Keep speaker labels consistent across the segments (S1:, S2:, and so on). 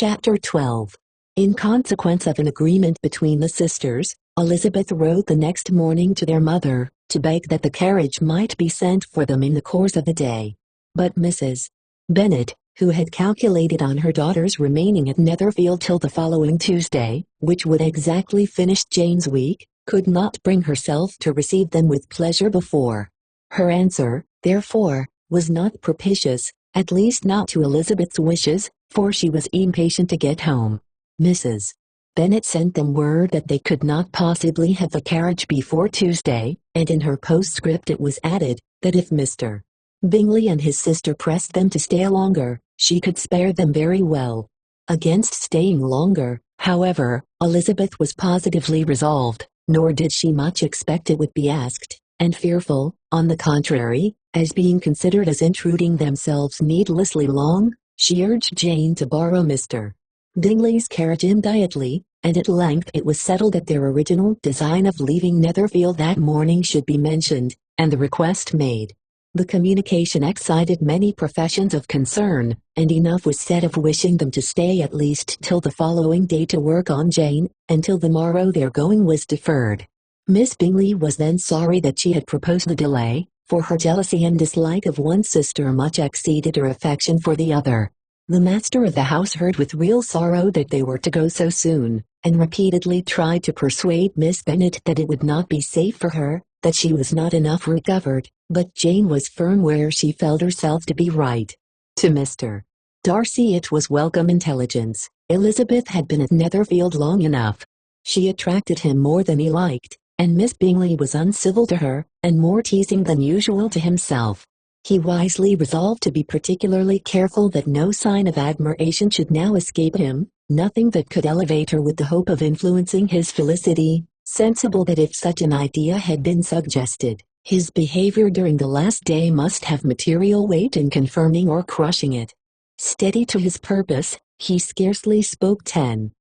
S1: Chapter 12. In consequence of an agreement between the sisters, Elizabeth wrote the next morning to their mother, to beg that the carriage might be sent for them in the course of the day. But Mrs. Bennet, who had calculated on her daughters remaining at Netherfield till the following Tuesday, which would exactly finish Jane's week, could not bring herself to receive them with pleasure before. Her answer, therefore, was not propitious, at least not to Elizabeth's wishes, for she was impatient to get home. Mrs. Bennet sent them word that they could not possibly have the carriage before Tuesday, and in her postscript it was added, that if Mr. Bingley and his sister pressed them to stay longer, she could spare them very well. Against staying longer, however, Elizabeth was positively resolved, nor did she much expect it would be asked, and fearful, on the contrary, as being considered as intruding themselves needlessly long, she urged Jane to borrow Mr. Bingley's carriage immediately, and at length it was settled that their original design of leaving Netherfield that morning should be mentioned, and the request made. The communication excited many professions of concern, and enough was said of wishing them to stay at least till the following day to work on Jane, and till the morrow their going was deferred. Miss Bingley was then sorry that she had proposed the delay, for her jealousy and dislike of one sister much exceeded her affection for the other. The master of the house heard with real sorrow that they were to go so soon, and repeatedly tried to persuade Miss Bennet that it would not be safe for her, that she was not enough recovered, but Jane was firm where she felt herself to be right. To Mr. Darcy it was welcome intelligence. Elizabeth had been at Netherfield long enough. She attracted him more than he liked, and Miss Bingley was uncivil to her, and more teasing than usual to himself. He wisely resolved to be particularly careful that no sign of admiration should now escape him, nothing that could elevate her with the hope of influencing his felicity, sensible that if such an idea had been suggested, his behavior during the last day must have material weight in confirming or crushing it. Steady to his purpose, he scarcely spoke 10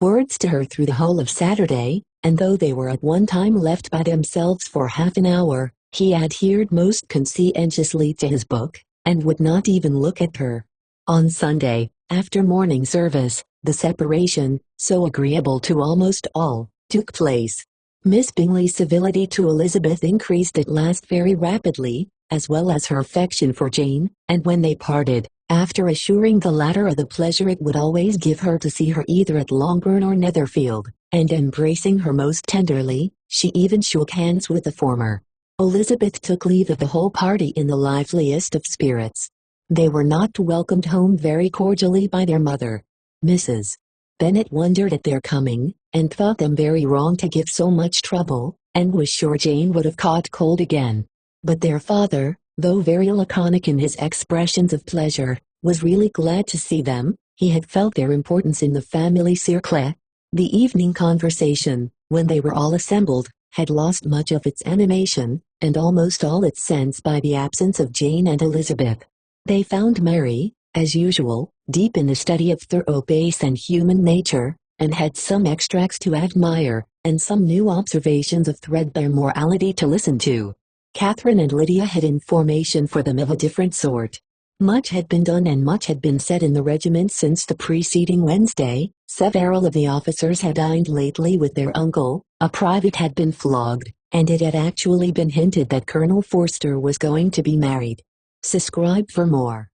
S1: words to her through the whole of Saturday, and though they were at one time left by themselves for half an hour, he adhered most conscientiously to his book, and would not even look at her. On Sunday, after morning service, the separation, so agreeable to almost all, took place. Miss Bingley's civility to Elizabeth increased at last very rapidly, as well as her affection for Jane, and when they parted, after assuring the latter of the pleasure it would always give her to see her either at Longbourn or Netherfield, and embracing her most tenderly, she even shook hands with the former. Elizabeth took leave of the whole party in the liveliest of spirits. They were not welcomed home very cordially by their mother. Mrs. Bennet wondered at their coming, and thought them very wrong to give so much trouble, and was sure Jane would have caught cold again. But their father, though very laconic in his expressions of pleasure, was really glad to see them. He had felt their importance in the family circle. The evening conversation, when they were all assembled, had lost much of its animation, and almost all its sense by the absence of Jane and Elizabeth. They found Mary, as usual, deep in the study of thorough base and human nature, and had some extracts to admire, and some new observations of threadbare morality to listen to. Catherine and Lydia had information for them of a different sort. Much had been done and much had been said in the regiment since the preceding Wednesday. Several of the officers had dined lately with their uncle, a private had been flogged, and it had actually been hinted that Colonel Forster was going to be married. Subscribe for more.